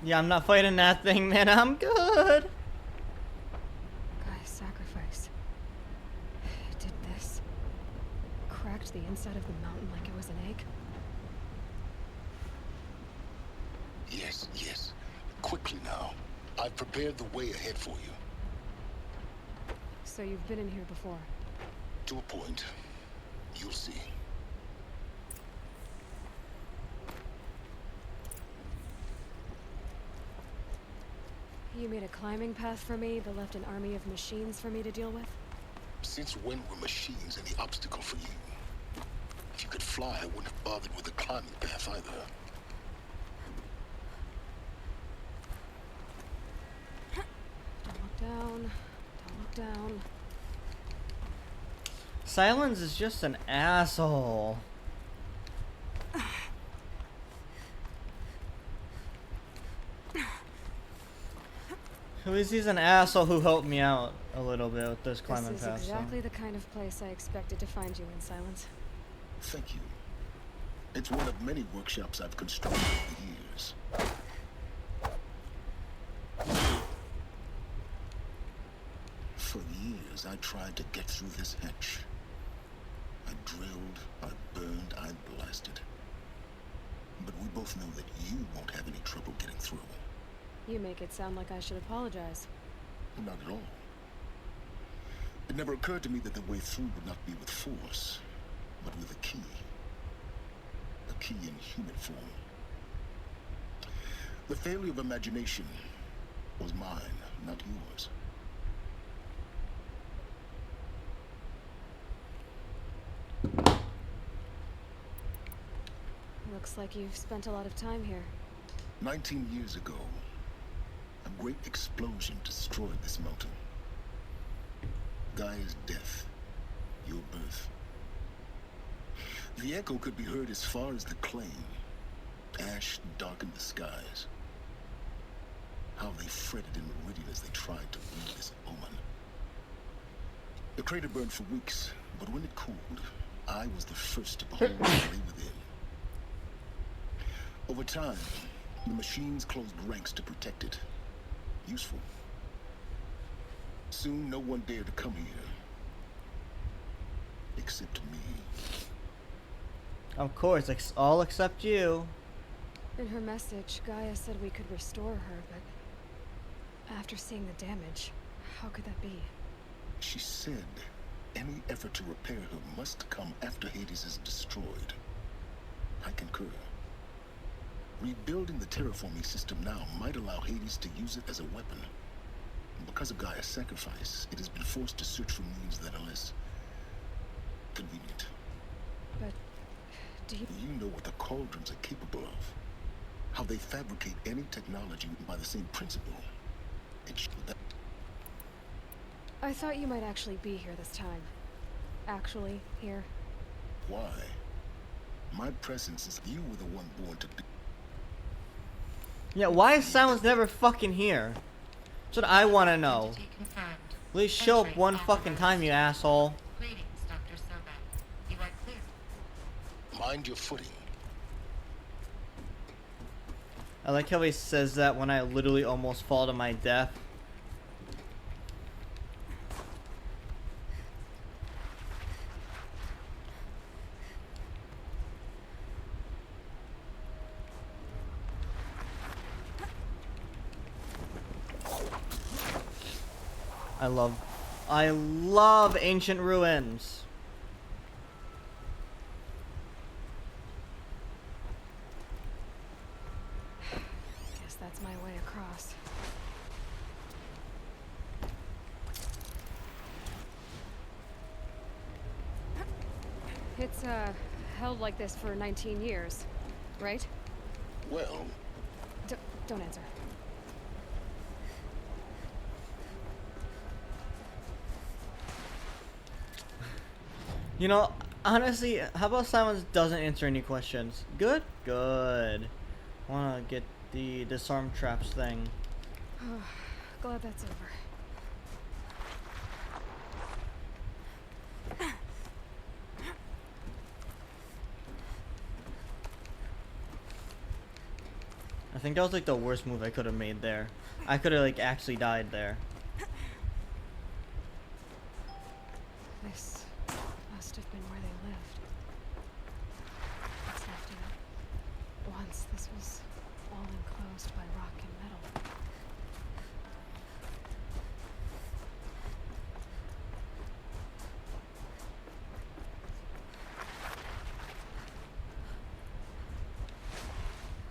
Yeah, I'm not fighting that thing, man. I'm good. GAIA's sacrifice. It did this. Cracked the inside of the mountain like it was an egg. Yes, yes. Quickly now. I've prepared the way ahead for you. So you've been in here before? To a point. You'll see. You made a climbing path for me, but left an army of machines for me to deal with? Since when were machines any obstacle for you? If you could fly, I wouldn't have bothered with a climbing path either. Don't look down. Don't look down. Sylens is just an asshole. At least he's an asshole who helped me out a little bit with this climbing This is path. exactly the kind of place I expected to find you in, Sylens. Thank you. It's one of many workshops I've constructed over the years. For years, I tried to get through this hatch. I drilled, I burned, I blasted. But we both know that you won't have any trouble getting through. You make it sound like I should apologize. Not at all. It never occurred to me that the way through would not be with force, but with a key. A key in human form. The failure of imagination was mine, not yours. Looks like you've spent a lot of time here. 19 years ago, a great explosion destroyed this mountain. Gaia's death, your birth. The echo could be heard as far as the claim. Ash darkened the skies. How they fretted in meridian as they tried to read this omen. The crater burned for weeks, but when it cooled, I was the first to behold what lay within. Over time, the machines closed ranks to protect it. Useful. Soon, no one dared to come here. Except me. Of course, all except you. In her message, Gaia said we could restore her, but after seeing the damage, how could that be? She said any effort to repair her must come after Hades is destroyed. I concur. Rebuilding the terraforming system now might allow Hades to use it as a weapon. Because of Gaia's sacrifice, it has been forced to search for means that are less convenient. But do you... You know what the cauldrons are capable of. How they fabricate any technology by the same principle. It's that... I thought you might actually be here this time. Actually, here. Why? My presence is... You were the one born to be... Yeah, why is Sylens never fucking here? That's what I want to know. At least show up one fucking time, you asshole. Greetings, Dr. Sobek. You are clear. Mind your footing. I like how he says that when I literally almost fall to my death. I love ancient ruins. Guess that's my way across. It's, held like this for 19 years, right? Well, Don't answer. You know, honestly, how about Sylens doesn't answer any questions? Good? Good. Wanna get the disarm traps thing. Glad that's over. I think that was like the worst move I could have made there. I could have like actually died there. This must have been where they lived. What's left of it. Once this was all enclosed by rock and metal.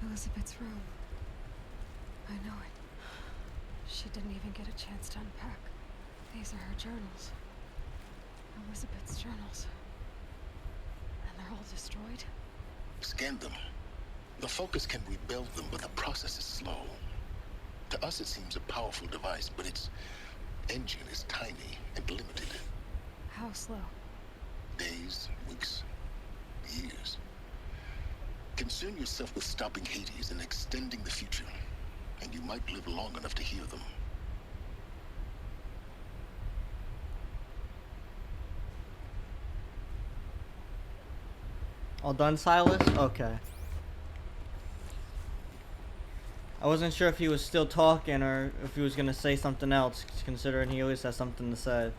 Elizabeth's room. I know it. She didn't even get a chance to unpack. These are her journals. Elizabeth's journals. And they're all destroyed? Scan them. The Focus can rebuild them, but the process is slow. To us, it seems a powerful device, but its engine is tiny and limited. How slow? Days, weeks, years. Concern yourself with stopping Hades and extending the future, and you might live long enough to hear them. All done, Silas? Okay. I wasn't sure if he was still talking or if he was gonna say something else, considering he always has something to say.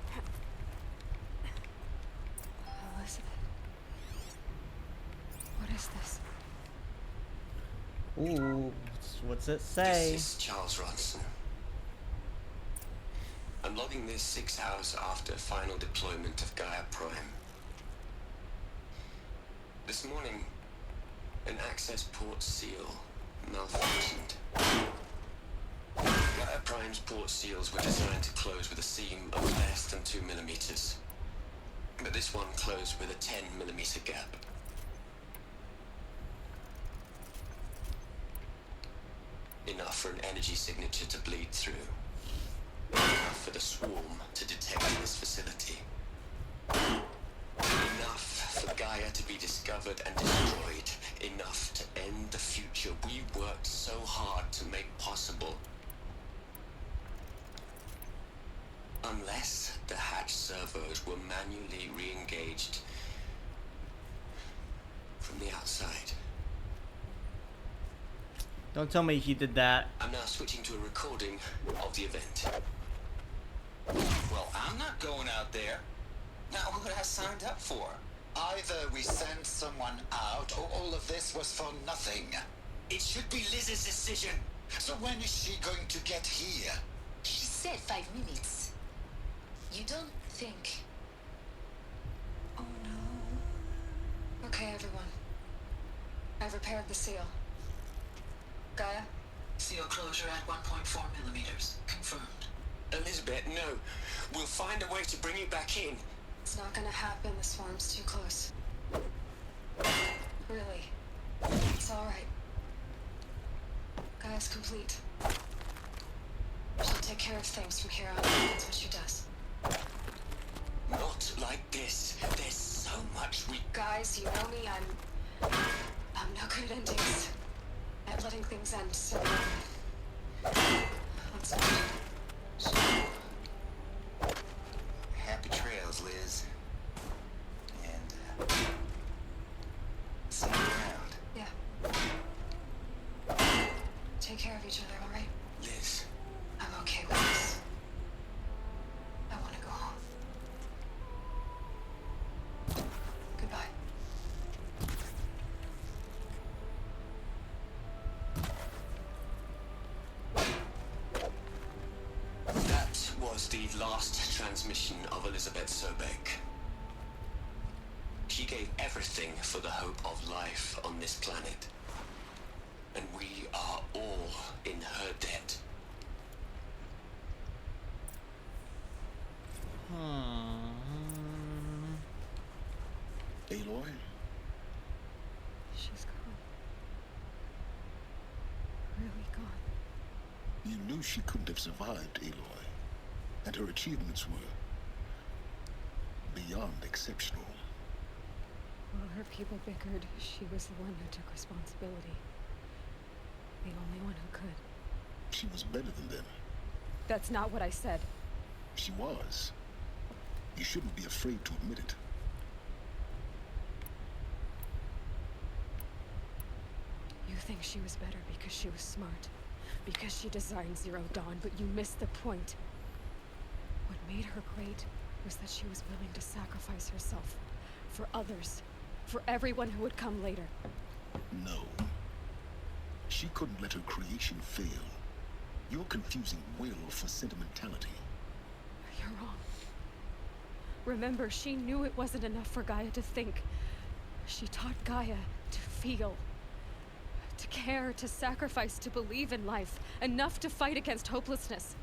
Elizabeth. What is this? Ooh, what's it say? This is Charles Ronson. I'm logging this 6 hours after final deployment of GAIA Prime. This morning, an access port seal malfunctioned. GAIA Prime's port seals were designed to close with a seam of less than 2 millimeters. But this one closed with a 10 millimeter gap. Enough for an energy signature to bleed through. Enough for the swarm to detect this facility. Enough for Gaia to be discovered and destroyed. Enough to end the future we worked so hard to make possible. Unless the hatch servos were manually re-engaged from the outside. Don't tell me he did that. I'm now switching to a recording of the event. Well, I'm not going out there. Not what I signed up for. Either we send someone out, or all of this was for nothing. It should be Liz's decision. So when is she going to get here? She said 5 minutes. You don't think... Oh no. Okay, everyone. I've repaired the seal. Gaia? Seal closure at 1.4 millimeters. Confirmed. Elizabeth, no. We'll find a way to bring you back in. It's not gonna happen. The swarm's too close. Really. It's alright. Gaia's complete. She'll take care of things from here on out. That's what she does. Not like this. There's so much we... Guys, you know me. I'm no good at endings. At letting things end, so... Let's go. Happy trails, Liz. And, see you around. Yeah. Take care of each other, alright? Liz. I'm okay with this. I want to go home. Goodbye. That was the last transmission of Elizabeth Sobek. She gave everything for the hope of life on this planet. And we are all in her debt. Aloy? She's gone. Really gone. You knew she couldn't have survived, Aloy. And her achievements were beyond exceptional. While her people bickered, she was the one who took responsibility. The only one who could. She was better than them. That's not what I said. She was. You shouldn't be afraid to admit it. You think she was better because she was smart, because she designed Zero Dawn, but you missed the point. What made her great was that she was willing to sacrifice herself for others, for everyone who would come later. No. She couldn't let her creation fail. You're confusing will for sentimentality. You're wrong. Remember, she knew it wasn't enough for Gaia to think. She taught Gaia to feel, to care, to sacrifice, to believe in life, enough to fight against hopelessness.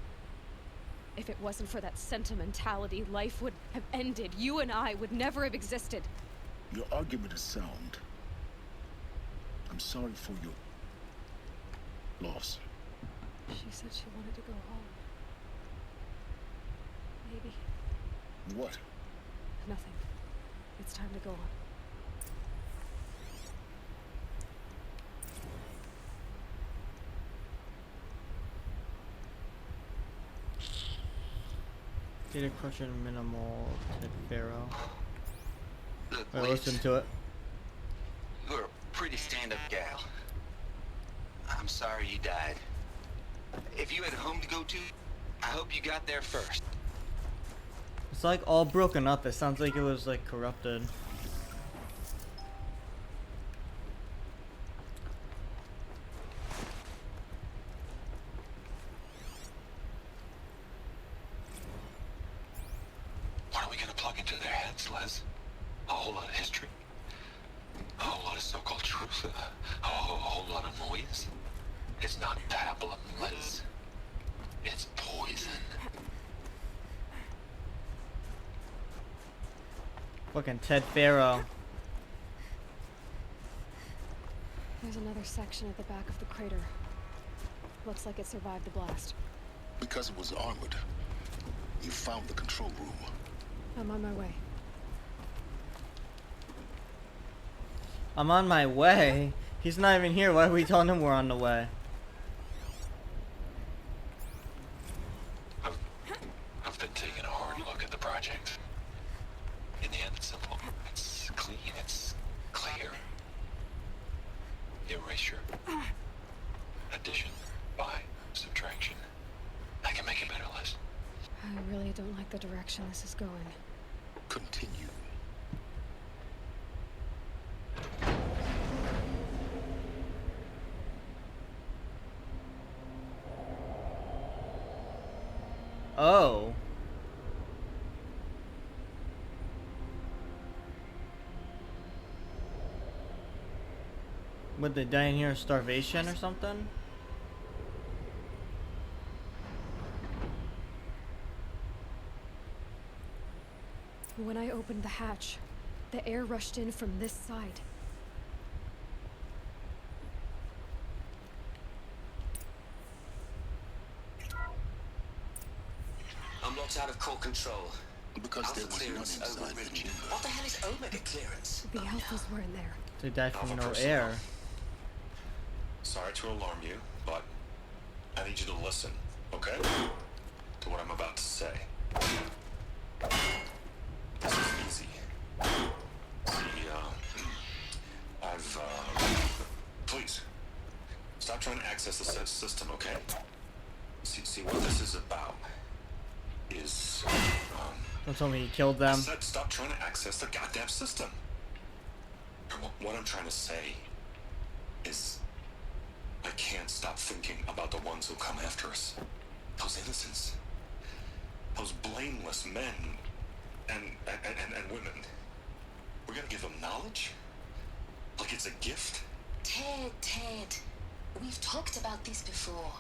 If it wasn't for that sentimentality, life would have ended. You and I would never have existed. Your argument is sound. I'm sorry for your loss. She said she wanted to go home. Maybe. What? Nothing. It's time to go on. Data crushing minimal Ted Pharaoh. Look, Wait, Liz, listen to it. you're a pretty stand-up gal. I'm sorry you died. If you had a home to go to, I hope you got there first. It's like all broken up. It sounds like it was like corrupted. What are we gonna plug into their heads, Les? A whole lot of history? A whole lot of so-called truth? A whole lot of noise? It's not tablet, Les. It's poison. Fucking Ted Pharaoh. There's another section at the back of the crater. Looks like it survived the blast. Because it was armored. You found the control room. I'm on my way. I'm on my way. He's not even here. Why are we telling him we're on the way? I've been taking a hard look at the project. In the end, it's simple. It's clean. It's clear. Erasure. Addition. By. Subtraction. I can make it better, Les. I really don't like the direction this is going. Continue. Oh. Would they die in here of starvation or something? When I opened the hatch, the air rushed in from this side. I'm locked out of core control. Because Alpha there was none clearance inside the overridden. chamber. What the hell is Omega clearance? The alphas were in there. They died from Alpha no personnel. air. Sorry to alarm you, but I need you to listen, okay? To what I'm about to say. This is easy. See, please, stop trying to access the system, okay? See, what this is about is, Don't tell me he killed I them. said stop trying to access the goddamn system. What I'm trying to say is I can't stop thinking about the ones who come after us. Those innocents. Those blameless men and women. We're gonna give them knowledge? Like it's a gift? Ted, we've talked about this before.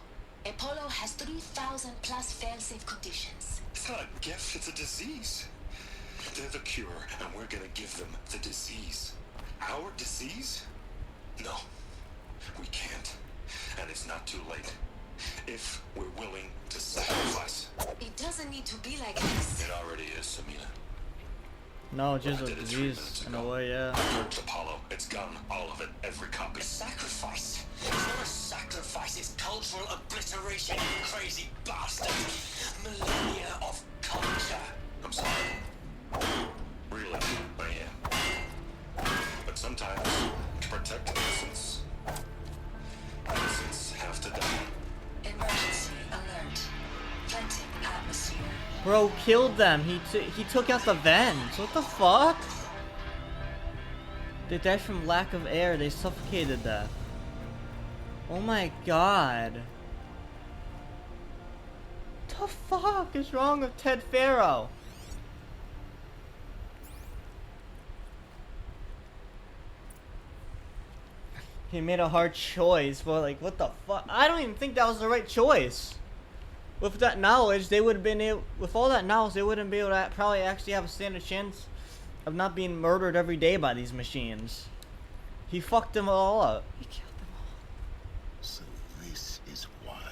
Apollo has 3,000 plus fail-safe conditions. It's not a gift, it's a disease. They're the cure, and we're gonna give them the disease. Our disease? No, we can't. And it's not too late. If we're willing to sacrifice. It doesn't need to be like this. It already is, Samina. No, just I a did it 3 disease minutes in a ago. way, yeah. I purged Apollo. It's gone. All of it. Every copy. Sacrifice. It's not a sacrifice, it's cultural obliteration, you crazy bastard. Millennia of culture. I'm sorry. Really, I am. But sometimes, to protect innocence, Bro killed them. He took out the vents. What the fuck? They died from lack of air. They suffocated death. Oh my god. What the fuck is wrong with Ted Farrow? He made a hard choice, but like, what the fuck? I don't even think that was the right choice. With that knowledge, they would have been able. With all that knowledge, they wouldn't be able to probably actually have a standard chance of not being murdered every day by these machines. He fucked them all up. He killed them all. So this is why.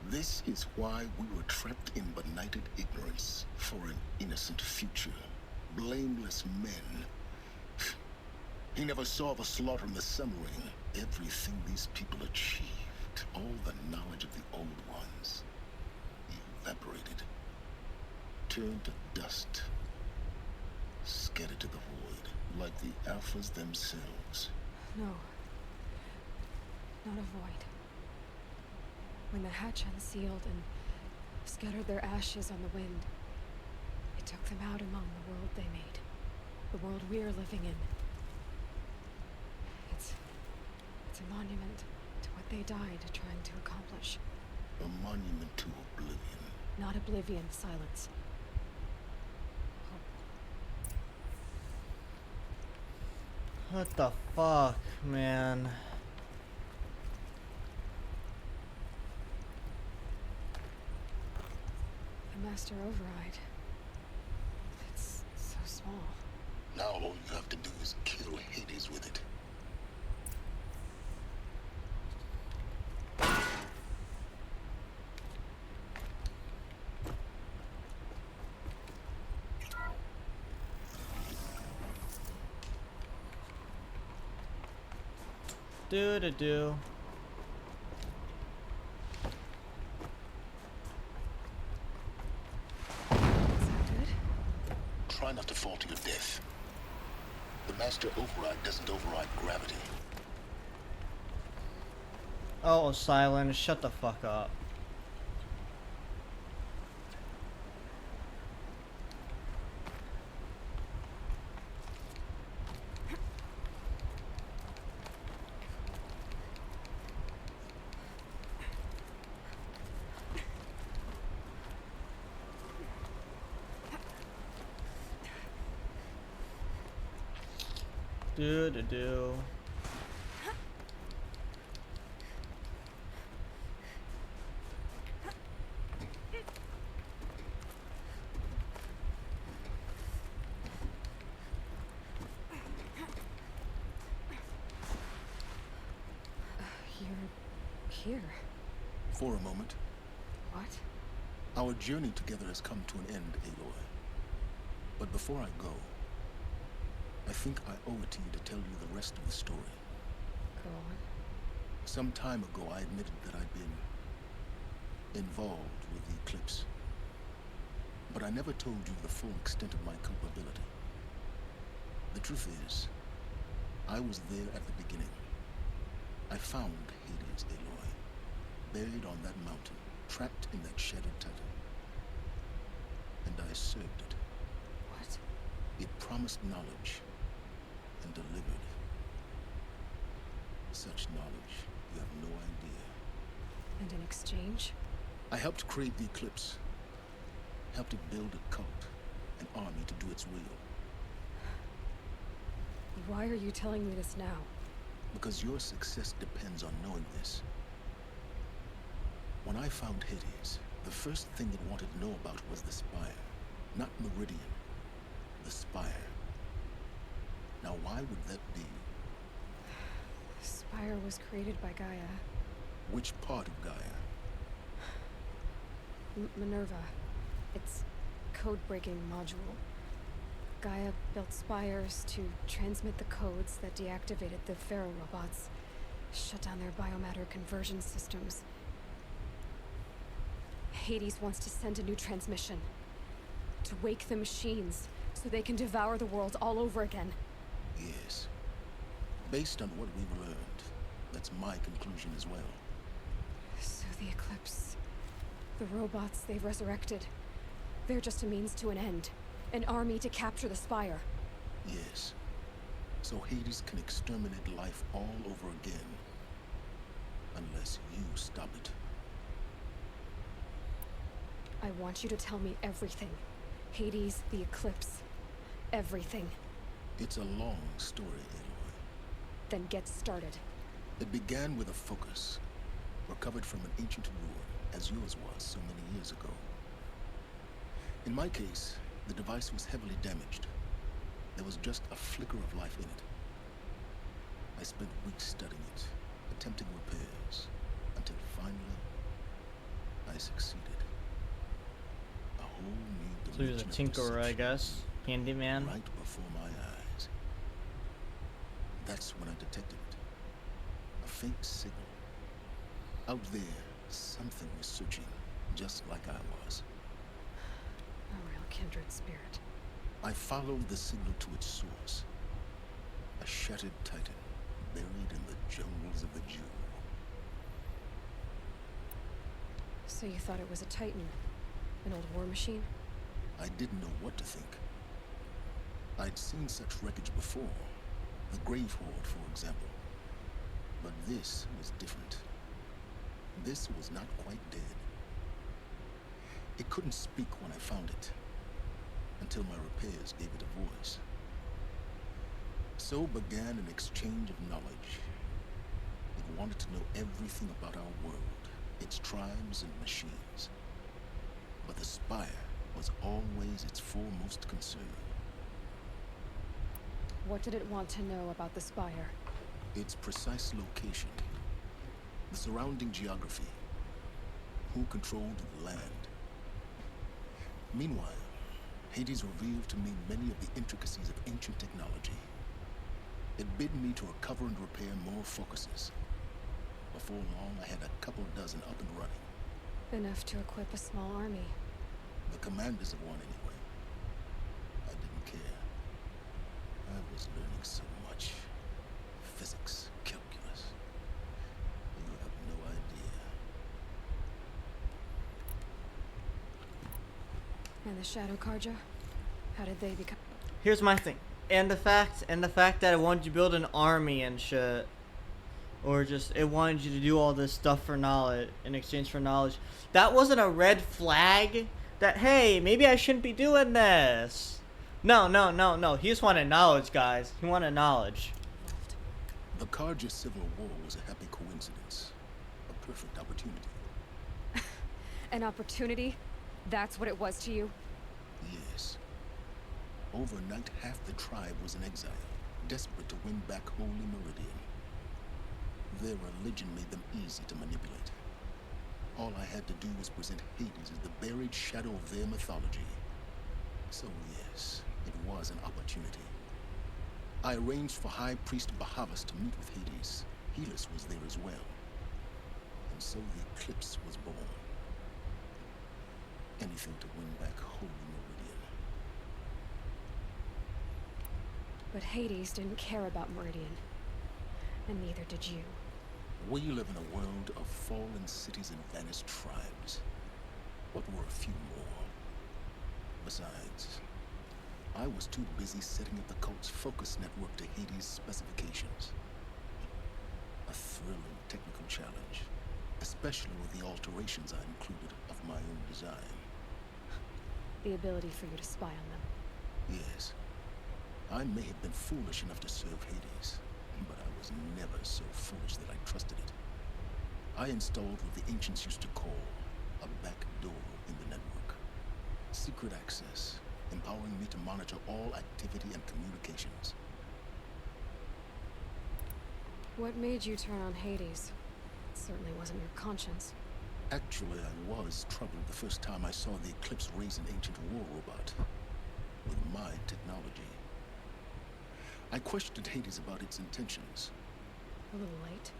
This is why we were trapped in benighted ignorance for an innocent future. Blameless men. He never saw the slaughter and the summering. Everything these people achieved, all the knowledge of the old ones, evaporated, turned to dust, scattered to the void, like the Alphas themselves. No. Not a void. When the hatch unsealed and scattered their ashes on the wind, it took them out among the world they made. The world we're living in. It's a monument to what they died trying to accomplish. A monument to oblivion. Not oblivion, Sylens. What the fuck, man? The Master Override. It's so small. Now all you have to do is kill Hades with it. Do. Sound good? Try not to fall to your death. The Master Override doesn't override gravity. Oh, Sylens, shut the fuck up. Do. You're here. For a moment, What? our journey together has come to an end, Aloy. But before I go, I think I owe it to you to tell you the rest of the story. Go on. Some time ago, I admitted that I'd been involved with the eclipse. But I never told you the full extent of my culpability. The truth is, I was there at the beginning. I found Hades, Aloy, buried on that mountain, trapped in that shattered titan. And I served it. What? It promised knowledge and delivered. Such knowledge, you have no idea. And in exchange? I helped create the eclipse. Helped it build a cult, an army to do its will. Why are you telling me this now? Because your success depends on knowing this. When I found Hades, the first thing it wanted to know about was the Spire. Not Meridian. The Spire. Now why would that be? The Spire was created by Gaia. Which part of Gaia? Minerva. Its code-breaking module. Gaia built spires to transmit the codes that deactivated the Pharaoh robots, shut down their biomatter conversion systems. Hades wants to send a new transmission. To wake the machines, so they can devour the world all over again. Yes. Based on what we've learned, that's my conclusion as well. So the eclipse The robots they've resurrected. They're just a means to an end. An army to capture the Spire. Yes. So Hades can exterminate life all over again. Unless you stop it. I want you to tell me everything. Hades, the Eclipse. Everything. It's a long story, Aloy. Then get started. It began with a focus, recovered from an ancient ruin, as yours was so many years ago. In my case, the device was heavily damaged. There was just a flicker of life in it. I spent weeks studying it, attempting repairs, until finally, I succeeded. A whole new So he was a dimension of tinkerer, I perception, guess. Handyman. right before my eyes. That's when I detected it. A faint signal. Out there, something was searching, just like I was. A real kindred spirit. I followed the signal to its source. A shattered titan, buried in the jungles of the Jew. So you thought it was a Titan? An old war machine? I didn't know what to think. I'd seen such wreckage before. The Grave Horde, for example. But this was different. This was not quite dead. It couldn't speak when I found it, until my repairs gave it a voice. So began an exchange of knowledge. It wanted to know everything about our world, its tribes and machines. But the Spire was always its foremost concern. What did it want to know about the Spire? Its precise location, the surrounding geography, who controlled the land. Meanwhile, Hades revealed to me many of the intricacies of ancient technology. It bid me to recover and repair more focuses. Before long, I had a couple dozen up and running. Enough to equip a small army. The commanders of one, anyway. I didn't care. I was learning so much. Physics, calculus. You have no idea. And the Shadow Karja? How did they become? Here's my thing. And the fact that it wanted you to build an army and shit. Or just, it wanted you to do all this stuff for knowledge, in exchange for knowledge. That wasn't a red flag that, hey, maybe I shouldn't be doing this. No. He just wanted knowledge, guys. He wanted knowledge. The Karja Civil War was a happy coincidence. A perfect opportunity. An opportunity? That's what it was to you? Yes. Overnight, half the tribe was in exile, desperate to win back Holy Meridian. Their religion made them easy to manipulate. All I had to do was present Hades as the buried shadow of their mythology. So yes, it was an opportunity. I arranged for High Priest Bahavas to meet with Hades. Helis was there as well. And so the Eclipse was born. Anything to win back Holy Meridian. But Hades didn't care about Meridian. And neither did you. We live in a world of fallen cities and vanished tribes. What were a few more? Besides, I was too busy setting up the cult's focus network to Hades' specifications. A thrilling technical challenge, especially with the alterations I included of my own design. The ability for you to spy on them. Yes, I may have been foolish enough to serve Hades, but I was never so foolish that I trusted it. I installed what the ancients used to call a back door in the network. Secret access, empowering me to monitor all activity and communications. What made you turn on Hades? It certainly wasn't your conscience. Actually, I was troubled the first time I saw the Eclipse raise an ancient war robot with my technology. I questioned Hades about its intentions. A little late.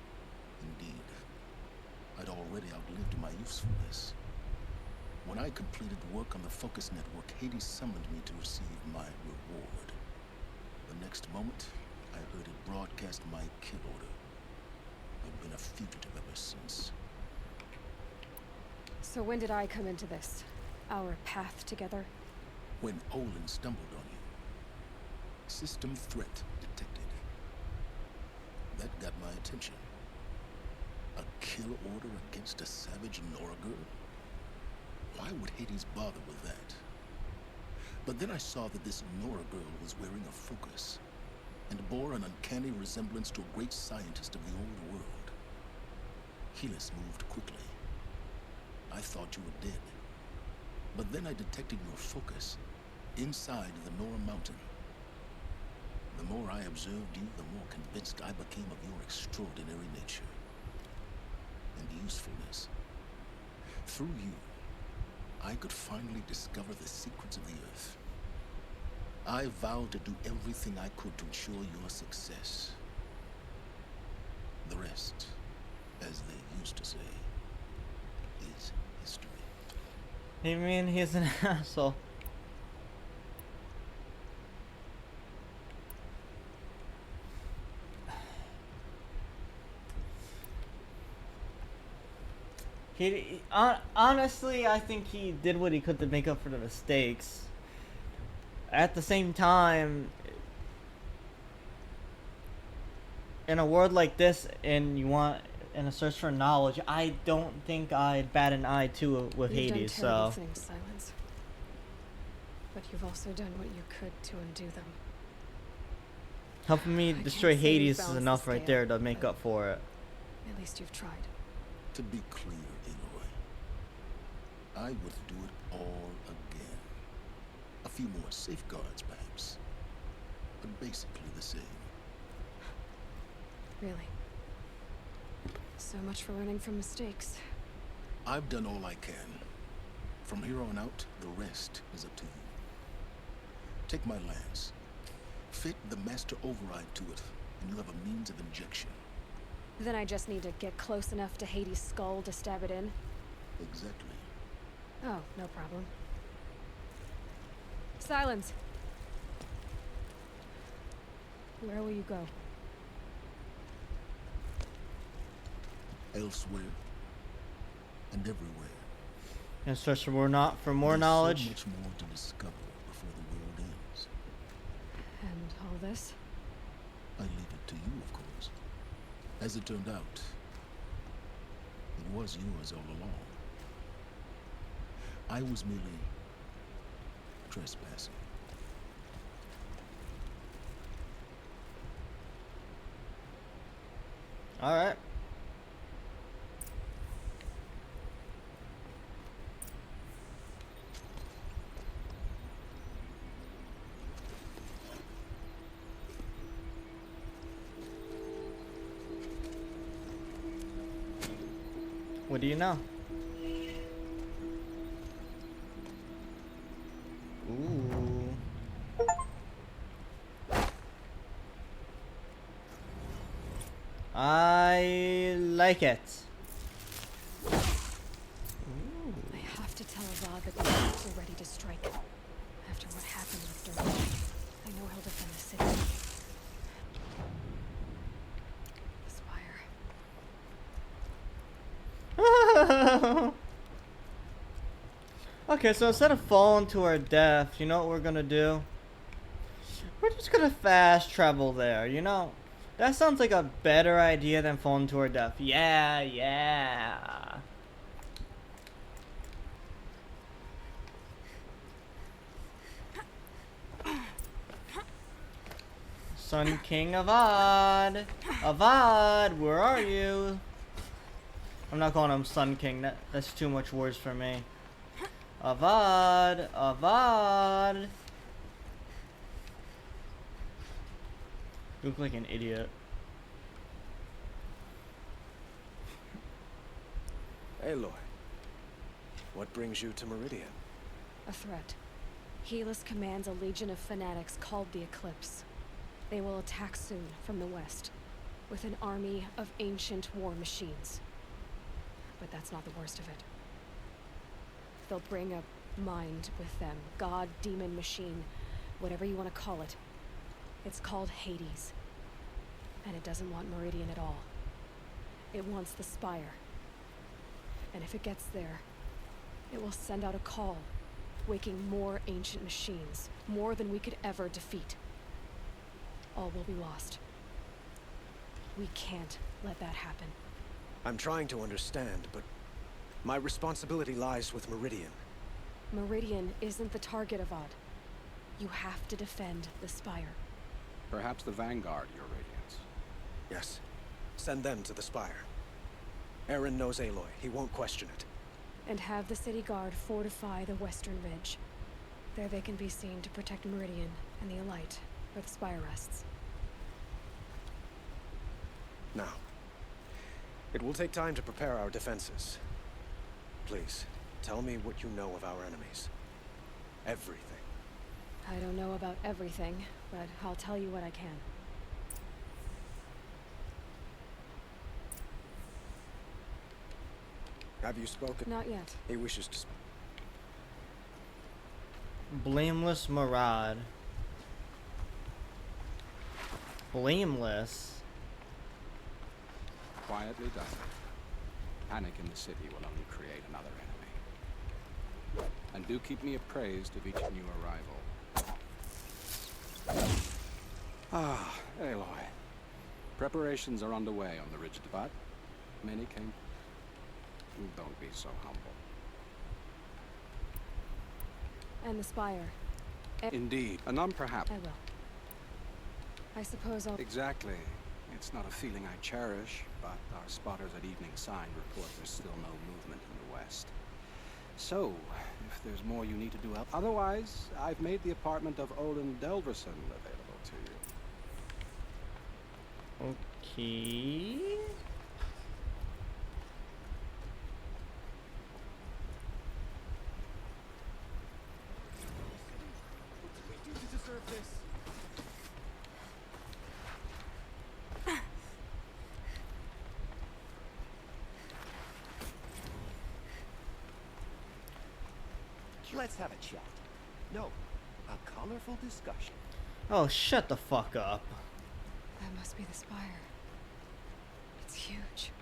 Indeed. I'd already outlived my usefulness. When I completed work on the Focus Network, Hades summoned me to receive my reward. The next moment, I heard it broadcast my kill order. I've been a fugitive ever since. So So when did I come into this? Our path together? When Olin stumbled on you. System threat detected. That got my attention. A kill order against a savage Nora girl? Why would Hades bother with that? But then I saw that this Nora girl was wearing a focus, and bore an uncanny resemblance to a great scientist of the old world. Helis moved quickly. I thought you were dead. But then I detected your focus inside the Nora mountain. The more I observed you, the more convinced I became of your extraordinary nature and usefulness. Through you, I could finally discover the secrets of the Earth. I vowed to do everything I could to ensure your success. The rest, as they used to say, is history. You mean he's an asshole? Honestly, I think he did what he could to make up for the mistakes. At the same time, in a world like this, and you want in a search for knowledge, I don't think I'd bat an eye to with You've Hades. done terrible So things, Sylens. But you've also done what you could to undo them. helping me I destroy can't say you've Hades is balanced enough the right scale, there to make but up for it. At least you've tried. To be clear, Aloy, I would do it all again. A few more safeguards, perhaps. But basically the same. Really. So much for learning from mistakes. I've done all I can. From here on out, the rest is up to you. Take my lance. Fit the master override to it, and you have a means of injection. Then I just need to get close enough to Hades' skull to stab it in? Exactly. Oh, no problem. Sylens! Where will you go? Elsewhere. And everywhere. And search for more There's knowledge. so much more to discover before the world ends. And all this? I leave it to you, of course. As it turned out, it was yours all along. I was merely trespassing. All right. What do you know? Ooh. I like it. Ooh. I have to tell Avad that the Knights are ready to strike. After what happened with Durham, I know he'll defend the city. The Spire. Okay, so instead of falling to our death, you know what we're gonna do? We're just gonna fast travel there, you know? That sounds like a better idea than falling to our death. Yeah, yeah. Sun King Avad. Avad, where are you? I'm not calling him Sun King. That's too much words for me. Avad, Avad. You look like an idiot. Aloy, what brings you to Meridian? A threat. Helis commands a legion of fanatics called the Eclipse. They will attack soon from the west, with an army of ancient war machines. But that's not the worst of it. They'll bring a mind with them. God, demon, machine, whatever you want to call it. It's called Hades. And it doesn't want Meridian at all. It wants the Spire. And if it gets there, It will send out a call, waking more ancient machines, more than we could ever defeat. All will be lost. We can't let that happen. I'm trying to understand, but my responsibility lies with Meridian. Meridian isn't the target, Avad. You have to defend the Spire. Perhaps the Vanguard, Your Radiance. Yes. Send them to the Spire. Aaron knows Aloy. He won't question it. And have the city guard fortify the western ridge. There they can be seen to protect Meridian and the Elite, where the Spire rests. Now, it will take time to prepare our defenses. Please, tell me what you know of our enemies. Everything. I don't know about everything, but I'll tell you what I can. Have you spoken? Not yet. He wishes to speak. Blameless Marad. Blameless? Quietly done. Panic in the city will only create another enemy. And do keep me appraised of each new arrival. Ah, Aloy. Preparations are underway on the Ridge Divide. Many came. Don't be so humble. And the Spire. Indeed. A none perhaps. I will. I suppose I'll... Exactly. It's not a feeling I cherish, but our spotters at Evening Sign report there's still no movement in the west. So, if there's more you need to do otherwise, I've made the apartment of Olin Delverson available to you. Okay. Let's have a chat. No, a colorful discussion. Oh, shut the fuck up. That must be the Spire. It's huge.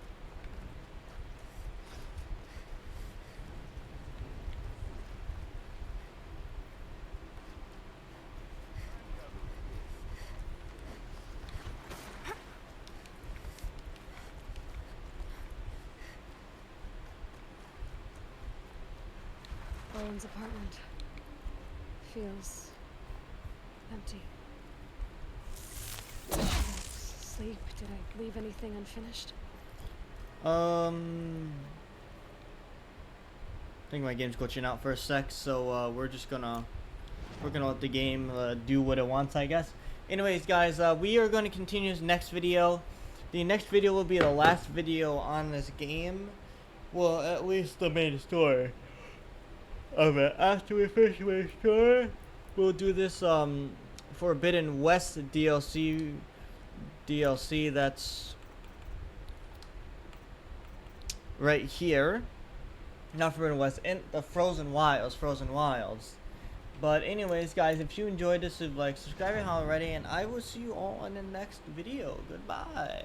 Owen's apartment feels empty. Did I sleep? Did I leave anything unfinished? I think my game's glitching out for a sec, so we're gonna let the game do what it wants, I guess. Anyways, guys, we are going to continue this next video. The next video will be the last video on this game. Well, at least the main story of it. After we finish the main story, we'll do this Forbidden West DLC that's right here. Not Forbidden West, and the Frozen Wilds. But anyways, guys, if you enjoyed this, like, subscribe if you haven't already, and I will see you all in the next video. Goodbye.